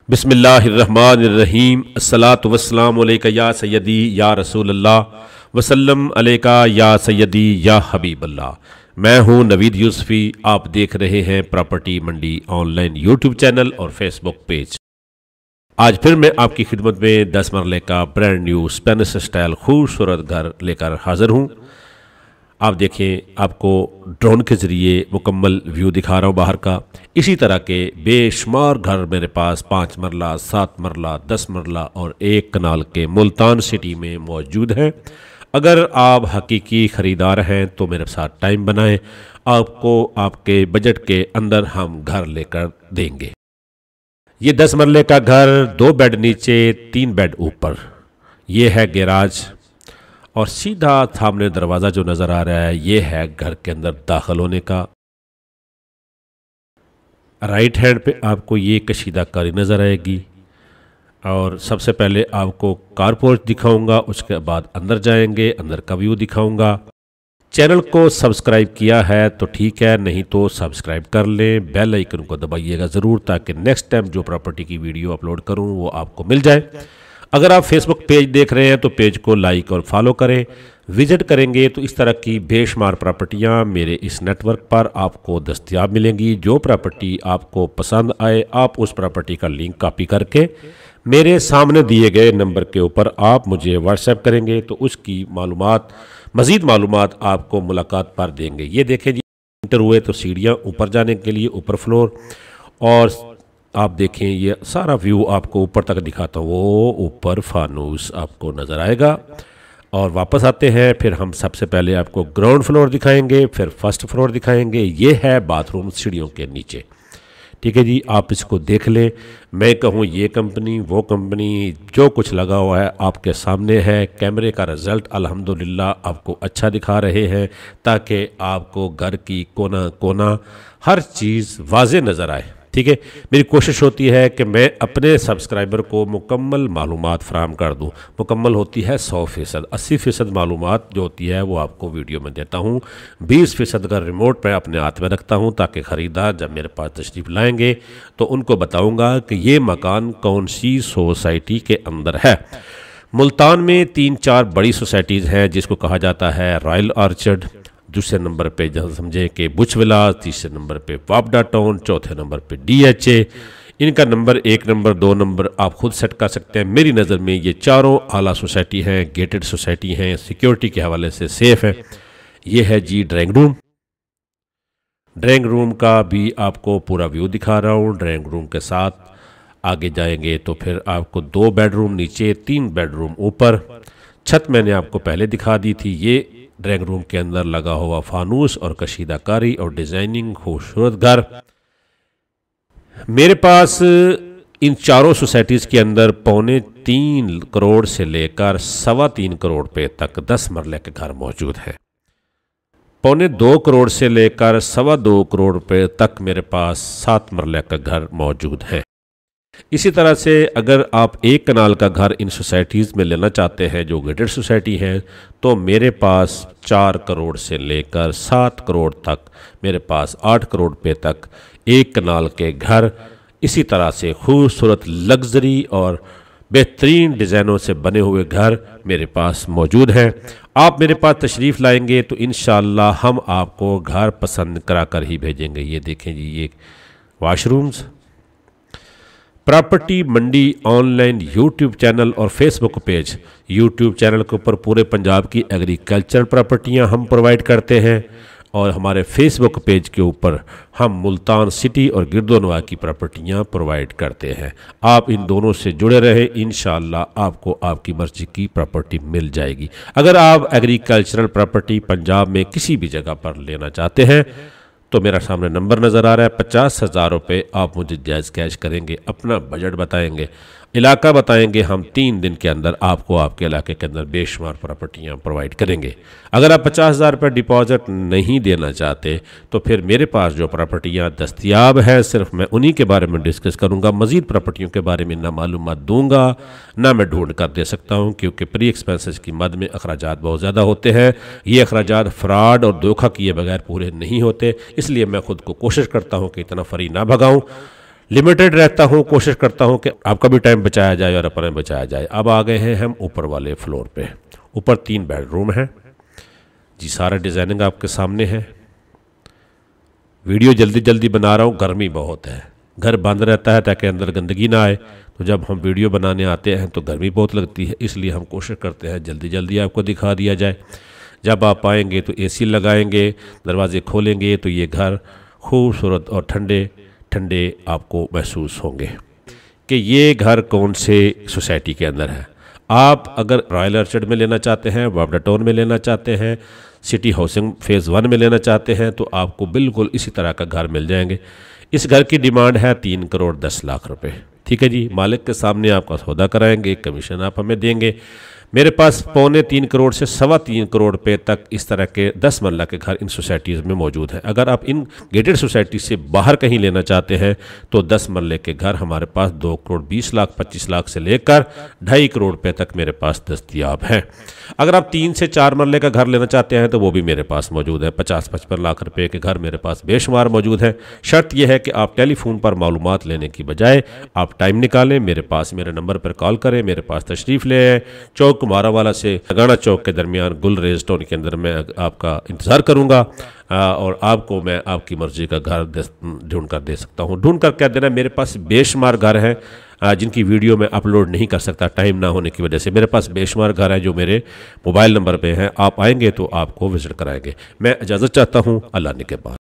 बिस्मिल्लाहिर्रहमानिर्रहीम। अस्सलातु वस्सलामु अलैका या सय्यदी या रसूलल्लाह वसल्लम अलैका या सय्यदी या हबीबल्लाह। मैं हूं नवीद यूसुफी। आप देख रहे हैं प्रॉपर्टी मंडी ऑनलाइन यूट्यूब चैनल और फेसबुक पेज। आज फिर मैं आपकी खिदमत में 10 मरले का ब्रांड न्यू स्पेनिश स्टाइल खूबसूरत घर लेकर हाजिर हूं। आप देखें, आपको ड्रोन के ज़रिए मुकम्मल व्यू दिखा रहा हूँ बाहर का। इसी तरह के बेशुमार घर मेरे पास 5 मरला, 7 मरला, 10 मरला और 1 कनाल के मुल्तान सिटी में मौजूद हैं। अगर आप हकीकी ख़रीदार हैं तो मेरे साथ टाइम बनाएं, आपको आपके बजट के अंदर हम घर लेकर देंगे। ये 10 मरले का घर, 2 बेड नीचे, 3 बेड ऊपर। ये है गैराज और सीधा सामने दरवाज़ा जो नज़र आ रहा है ये है घर के अंदर दाखिल होने का। राइट हैंड पे आपको ये कशीदा कारी नज़र आएगी और सबसे पहले आपको कारपोर्च दिखाऊंगा, उसके बाद अंदर जाएंगे, अंदर का व्यू दिखाऊंगा। चैनल को सब्सक्राइब किया है तो ठीक है, नहीं तो सब्सक्राइब कर लें, बेल आइकन को दबाइएगा ज़रूर ताकि नेक्स्ट टाइम जो प्रॉपर्टी की वीडियो अपलोड करूं वो आपको मिल जाए। अगर आप फेसबुक पेज देख रहे हैं तो पेज को लाइक और फॉलो करें। विजिट करेंगे तो इस तरह की बेशुमार प्रॉपर्टियां मेरे इस नेटवर्क पर आपको दस्तयाब मिलेंगी। जो प्रॉपर्टी आपको पसंद आए आप उस प्रॉपर्टी का लिंक कॉपी करके मेरे सामने दिए गए नंबर के ऊपर आप मुझे व्हाट्सएप करेंगे तो उसकी मज़ीद मालूमात आपको मुलाकात पर देंगे। ये देखें जी, इंटर हुए तो सीढ़ियाँ ऊपर जाने के लिए ऊपर फ्लोर, और आप देखें ये सारा व्यू आपको ऊपर तक दिखाता हूँ। वो ऊपर फानूस आपको नज़र आएगा। और वापस आते हैं, फिर हम सबसे पहले आपको ग्राउंड फ्लोर दिखाएंगे, फिर फर्स्ट फ्लोर दिखाएंगे। ये है बाथरूम सीढ़ियों के नीचे। ठीक है जी, आप इसको देख लें। मैं कहूँ ये कंपनी वो कंपनी, जो कुछ लगा हुआ है आपके सामने है। कैमरे का रिज़ल्ट अल्हम्दुलिल्लाह आपको अच्छा दिखा रहे हैं ताकि आपको घर की कोना कोना हर चीज़ वाज़े नज़र आए। ठीक है, मेरी कोशिश होती है कि मैं अपने सब्सक्राइबर को मुकम्मल मालूमात फ़राहम कर दूं। मुकम्मल होती है 100%, 80% मालूमात जो होती है वो आपको वीडियो में देता हूं। 20% का रिमोट मैं अपने हाथ में रखता हूं ताकि ख़रीदार जब मेरे पास तशरीफ़ लाएंगे तो उनको बताऊंगा कि ये मकान कौन सी सोसाइटी के अंदर है। मुल्तान में 3-4 बड़ी सोसाइटीज़ हैं जिसको कहा जाता है रॉयल आर्चर्ड। दूसरे नंबर पे जहाँ समझें कि बुच विला, तीसरे नंबर पे वापडा टाउन, चौथे नंबर पे DHA। इनका नंबर 1 नंबर 2 नंबर आप खुद सेट कर सकते हैं। मेरी नज़र में ये चारों आला सोसाइटी हैं, गेटेड सोसाइटी हैं, सिक्योरिटी के हवाले से सेफ़ है। ये है जी ड्राइंग रूम। ड्राइंग रूम का भी आपको पूरा व्यू दिखा रहा हूँ। ड्राइंग रूम के साथ आगे जाएंगे तो फिर आपको 2 बेडरूम नीचे, 3 बेडरूम ऊपर। छत मैंने आपको पहले दिखा दी थी। ये ड्राइंग रूम के अंदर लगा हुआ फानूस और कशीदाकारी और डिज़ाइनिंग खूबसूरत घर। मेरे पास इन चारों सोसाइटीज़ के अंदर 3.25 करोड़ से लेकर 3.25 करोड़ पे तक 10 मरले के घर मौजूद हैं। 2.25 करोड़ से लेकर 2.25 करोड़ पे तक मेरे पास 7 मरले का घर मौजूद है। इसी तरह से अगर आप 1 कनाल का घर इन सोसाइटीज़ में लेना चाहते हैं जो गेटेड सोसाइटी हैं तो मेरे पास 4 करोड़ से लेकर 7 करोड़ तक, मेरे पास 8 करोड़ पे तक 1 कनाल के घर इसी तरह से खूबसूरत लग्जरी और बेहतरीन डिज़ाइनों से बने हुए घर मेरे पास मौजूद हैं। आप मेरे पास तशरीफ़ लाएंगे तो इंशाअल्लाह हम आपको घर पसंद करा कर ही भेजेंगे। ये देखें जी, ये वाशरूम्स। प्रॉपर्टी मंडी ऑनलाइन यूट्यूब चैनल और फेसबुक पेज। यूट्यूब चैनल के ऊपर पूरे पंजाब की एग्रीकल्चर प्रॉपर्टियां हम प्रोवाइड करते हैं और हमारे फेसबुक पेज के ऊपर हम मुल्तान सिटी और गिरदोनवा की प्रॉपर्टियां प्रोवाइड करते हैं। आप इन दोनों से जुड़े रहें, इंशाअल्लाह आपको आपकी मर्ज़ी की प्रॉपर्टी मिल जाएगी। अगर आप एग्रीकल्चरल प्रॉपर्टी पंजाब में किसी भी जगह पर लेना चाहते हैं तो मेरा सामने नंबर नज़र आ रहा है। 50,000 रुपये आप मुझे जायज़ कैश करेंगे, अपना बजट बताएंगे, इलाका बताएंगे, हम 3 दिन के अंदर आपको आपके इलाके के अंदर बेशुमार प्रॉपर्टियाँ प्रोवाइड करेंगे। अगर आप 50,000 रुपये डिपॉजिट नहीं देना चाहते तो फिर मेरे पास जो प्रॉपर्टियाँ दस्तयाब हैं सिर्फ मैं उन्हीं के बारे में डिस्कस करूँगा। मज़ीद प्रॉपर्टियों के बारे में ना मालूमात दूँगा ना मैं ढूंढ कर दे सकता हूँ, क्योंकि प्री एक्सपेंसेस की मद में अखराजात बहुत ज़्यादा होते हैं। ये अखराजात फ्रॉड और धोखा किए बगैर पूरे नहीं होते, इसलिए मैं ख़ुद को कोशिश करता हूँ कि इतना फ्री ना भगाऊँ। लिमिटेड रहता हूँ, कोशिश करता हूँ कि आपका भी टाइम बचाया जाए और अपना बचाया जाए। अब आ गए हैं हम ऊपर वाले फ्लोर पे। ऊपर 3 बेडरूम हैं जी, सारा डिज़ाइनिंग आपके सामने है। वीडियो जल्दी जल्दी बना रहा हूँ, गर्मी बहुत है, घर बंद रहता है ताकि अंदर गंदगी ना आए। तो जब हम वीडियो बनाने आते हैं तो गर्मी बहुत लगती है, इसलिए हम कोशिश करते हैं जल्दी जल्दी आपको दिखा दिया जाए। जब आप आएंगे तो एसी लगाएंगे, दरवाजे खोलेंगे तो ये घर खूबसूरत और ठंडे ठंडे आपको महसूस होंगे कि ये घर कौन से सोसाइटी के अंदर है। आप अगर रॉयल ऑर्चर्ड में लेना चाहते हैं, बावड़ा टाउन में लेना चाहते हैं, सिटी हाउसिंग फेज़ 1 में लेना चाहते हैं तो आपको बिल्कुल इसी तरह का घर मिल जाएंगे। इस घर की डिमांड है 3 करोड़ 10 लाख रुपए। ठीक है जी, मालिक के सामने आपका सौदा कराएंगे, कमीशन आप हमें देंगे। मेरे पास 3.25 करोड़ से 3.25 करोड़ रुपए तक इस तरह के 10 मरला के घर इन सोसाइटीज़ में मौजूद हैं। अगर आप इन गेटेड सोसाइटी से बाहर कहीं लेना चाहते हैं तो 10 मरले के घर हमारे पास 2 करोड़ 20 लाख 25 लाख से लेकर 2.5 करोड़ रुपए तक मेरे पास दस्तयाब हैं। अगर आप 3 से 4 मरले का घर लेना चाहते हैं तो वो भी मेरे पास मौजूद है। 50-55 लाख रुपए के घर मेरे पास बेशुमार मौजूद है। शर्त यह है कि आप टेलीफोन पर मालूमात लेने की बजाय आप टाइम निकालें, मेरे पास मेरे नंबर पर कॉल करें, मेरे पास तशरीफ़ ले आएँ। चौक कुमारावाला से लगाना चौक के दरमियान गुलरेज टाउन के अंदर मैं आपका इंतज़ार करूँगा और आपको मैं आपकी मर्ज़ी का घर ढूंढ कर दे सकता हूँ। ढूंढ कर कह देना, मेरे पास बेशुमार घर हैं जिनकी वीडियो मैं अपलोड नहीं कर सकता टाइम ना होने की वजह से। मेरे पास बेशुमार घर हैं जो मेरे मोबाइल नंबर पे हैं। आप आएंगे तो आपको विज़िट कराएंगे। मैं इजाज़त चाहता हूँ, अल्लाह ने के बाद।